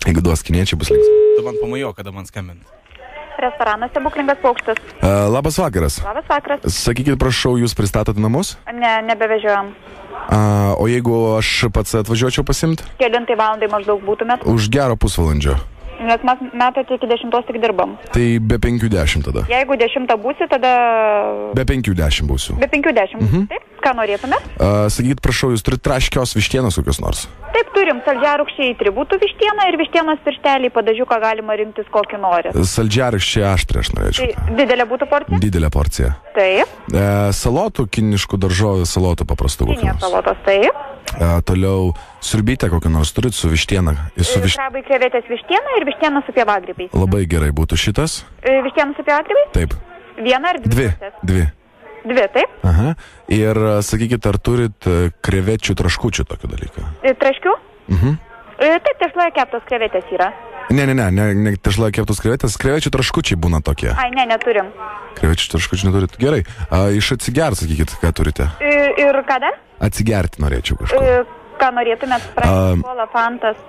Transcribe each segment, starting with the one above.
Jeigu duos kiniečiai, bus linksma. Tu man pamajo, kada man skambint. Restoranas Stebuklingas paukštis. Labas vakaras. Labas vakaras. Sakykit, prašau, jūs pristatote namus? Ne, nebevežiojam. O jeigu aš pats atvažiuočiau pasimt? Kelintai valandai maždaug būtumėt? Už gero pusvalandžio. Nes mes metai iki 10 tik dirbam. Tai be 5:10 tada. Jeigu 10 būsi, tada... Be 5:10 būsiu. Be 5:10. Taip, ką norėtumėt? Sakykit, prašau, jūs turite traškios vištienos kokios nors? Taip, turim saldžiarūkščiai tribūtų vištiena ir vištienos piršteliai, padažiuką galima rinktis kokį nori. Saldžiarūkščiai aštrį aš norėčiau. Tai didelė būtų porcija? Didelė porcija. Taip. Salotų, kiniškų daržovių, salotų paprastų kokių nors. Salotos, taip. Toliau siurbytę kokią nors turit su vištiena. Krabai, krevetės vištiena ir vištiena su pievagrybiais. Labai gerai būtų šitas. Vištiena su pievagrybiais? Taip. Viena ar dvi? Dvi, taip. Aha. Ir sakykit, ar turit krevečių traškučių tokį dalyką? Traškių? Taip, tešloje keptos krevetės yra. Ne, tešloje keptos krevetės. Krevečių traškučiai būna tokie. Ai, ne, neturim. Krevečių traškučių neturit. Gerai. Iš atsigert, sakykit, ką turite? Ir ką dar? Atsigerti norėčiau kažko. Ką norėtumėt? Sprite, kola, fantas.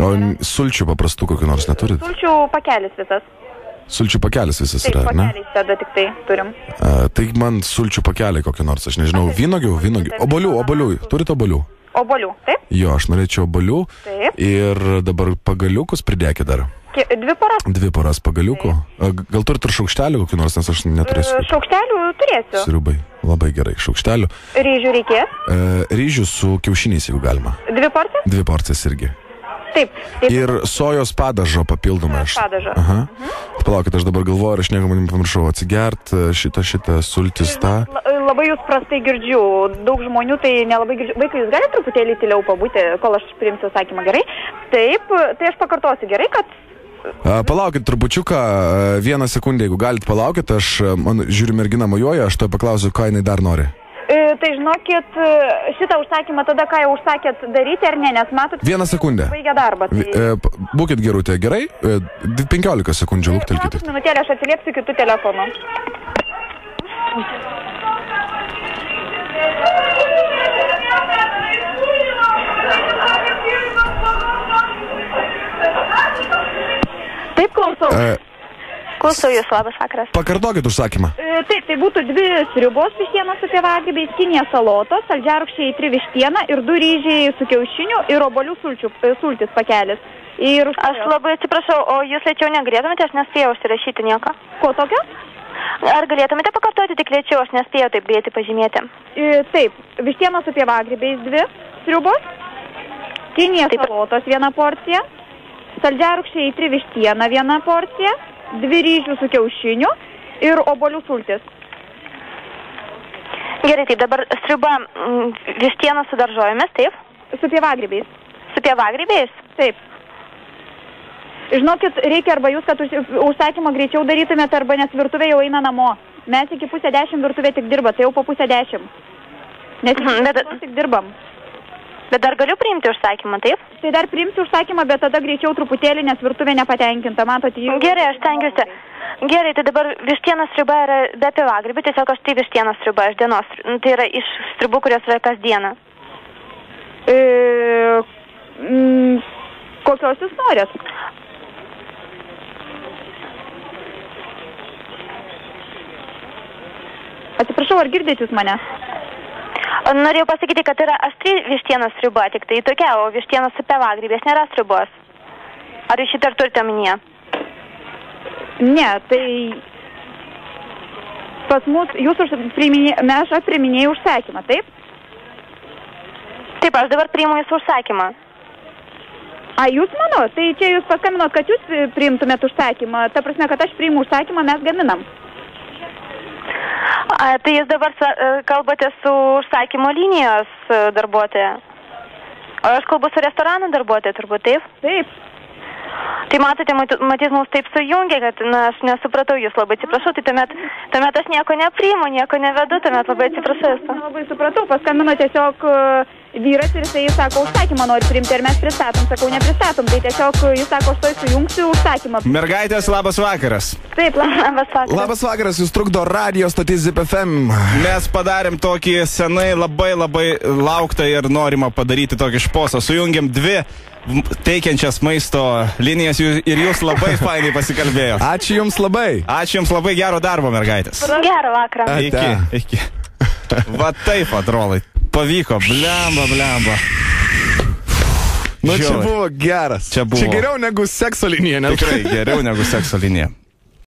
O sulčių paprastų kokių nors neturit? Sulčių pakelis visas. Sulčių pakelis visas taip, yra, ar ne? Taip, pakeliais tada tik tai turim. Tai man sulčių pakeliai kokį nors, aš nežinau, vynogių. Obolių. Turit obolių? Obolių, taip? Jo, aš norėčiau obolių. Taip. Ir dabar pagaliukus pridėkit dar. 2 poras? 2 poras pagaliukų. Gal turit ir šaukštelių kokį nors, nes aš neturėsiu. Šaukštelių turėsiu. Sriubai. Labai gerai, šaukštelių. Ryžių reikės? Ryžių su kiaušiniais, jeigu galima. 2 porcijas? 2 porcijas irgi. Taip. Ir sojos padažo papildomai. Padažo. Aha. Palaukit, aš dabar galvoju, ir aš nieko man pamiršau atsigert šitą sultis tą. Labai jūs prastai girdžiu. Daug žmonių tai nelabai girdžiu. Vaikai, jūs galite truputėlį tyliau pabūti, kol aš priimsiu sakymą, gerai? Taip, tai aš pakartosiu, gerai, kad... Palaukit trupučiuką, 1 sekundę, jeigu galit palaukit, man žiūriu merginą mojuoja, aš to paklausiu, ką jinai dar nori. Tai žinokit, šitą užsakymą tada, ką jau užsakėt daryti ar ne, nes matot... 1 sekundę. Baigia darbą. Tai... Būkit gerutė, gerai? 15 sekundžių luktelkite. Minutėlę aš atsiliepsiu kitų telefonų. Taip, klausau. Klausau jūs, labas vakaras. Pakartokit užsakymą. Taip, tai būtų 2 sriubos vištienos su pievagrybiais, kinija salotos, saldžiarūkščiai 3 vištiena ir 2 ryžiai su kiaušiniu ir obolių sultis pakelis. Ir aš labai atsiprašau, o jūs lėčiau negalėtumėte, aš nespėjau užsirašyti nieko. Ko tokio? Ar galėtumėte pakartoti tik lėčiau, aš nespėjau taip greitai pažymėti. Taip, vištienos su pievagrybiais 2 sriubos, kinija salotos 1 porcija, saldžiarūkščiai 3 vištiena 1 porcija, 2 ryžių su kiaušiniu ir obolių sultis. Gerai, taip, dabar sriuba vištiena su daržovėmis, taip? Su pievagrybiais. Su pievagrybiais? Taip. Žinokit, reikia arba jūs, kad užsakymą greičiau darytumėte, arba nes virtuvė jau eina namo. Mes iki 9:30 virtuvė tik dirba, tai jau po 9:30. Nes tik dirbam. Bet dar galiu priimti užsakymą, taip? Tai dar priimsiu užsakymą, bet tada greičiau truputėlį, nes virtuvė nepatenkinta, matote. Gerai, aš stengiuosi. Gerai, tai dabar vištienos sriuba yra be pievagrybių, tiesiog aš tai vištienos sriuba iš dienos. Tai yra iš sriubų, kurios yra kasdieną. Kokios jūs norės? Atsiprašau, ar girdėt jūs mane? Norėjau pasakyti, kad yra aštri vištienos sriuba, tik tai tokia, o vištienos su pievagrybiais nėra sriubos. Ar jūs šitą turite omenyje? Ne, tai pas mus, aš priiminėjau užsakymą, taip? Taip, aš dabar priimu jūsų užsakymą. Jūs mano? Tai čia jūs paskambinot, kad jūs priimtumėt užsakymą. Ta prasme, kad aš priimu užsakymą, mes gaminam. Tai jūs dabar kalbate su užsakymo linijos darbuotoja. O aš kalbu su restorano darbuotoja, turbūt, taip? Taip. Tai matote, matyt, mums taip sujungia, kad aš nesupratau jūs, labai atsiprašau, tai tuomet aš nieko nepriimu, nieko nevedu, tuomet labai atsiprašau. Labai supratau, paskambino tiesiog vyras ir jisai sako, užsakymą nori priimti, ir mes pristatom, sakau, nepristatom, tai tiesiog jis sako, aš to sujungsiu užsakymą. Mergaitės, labas vakaras. Taip, labas vakaras. Labas vakaras, jūs trukdo radio stotis ZIP FM. Mes padarėm tokį senai labai lauktą ir norimą padaryti tokį šposą. Sujungiam 2 teikiančias maisto linijas ir jūs labai fainai pasikalbėjo. Ačiū Jums labai. Ačiū Jums labai, gero darbo, mergaitės. Gerą vakarą. Iki. Va taip, atrolai. Pavyko, blemba. Nu, čia buvo geras. Čia geriau negu sekso linija. Tikrai geriau negu sekso linija.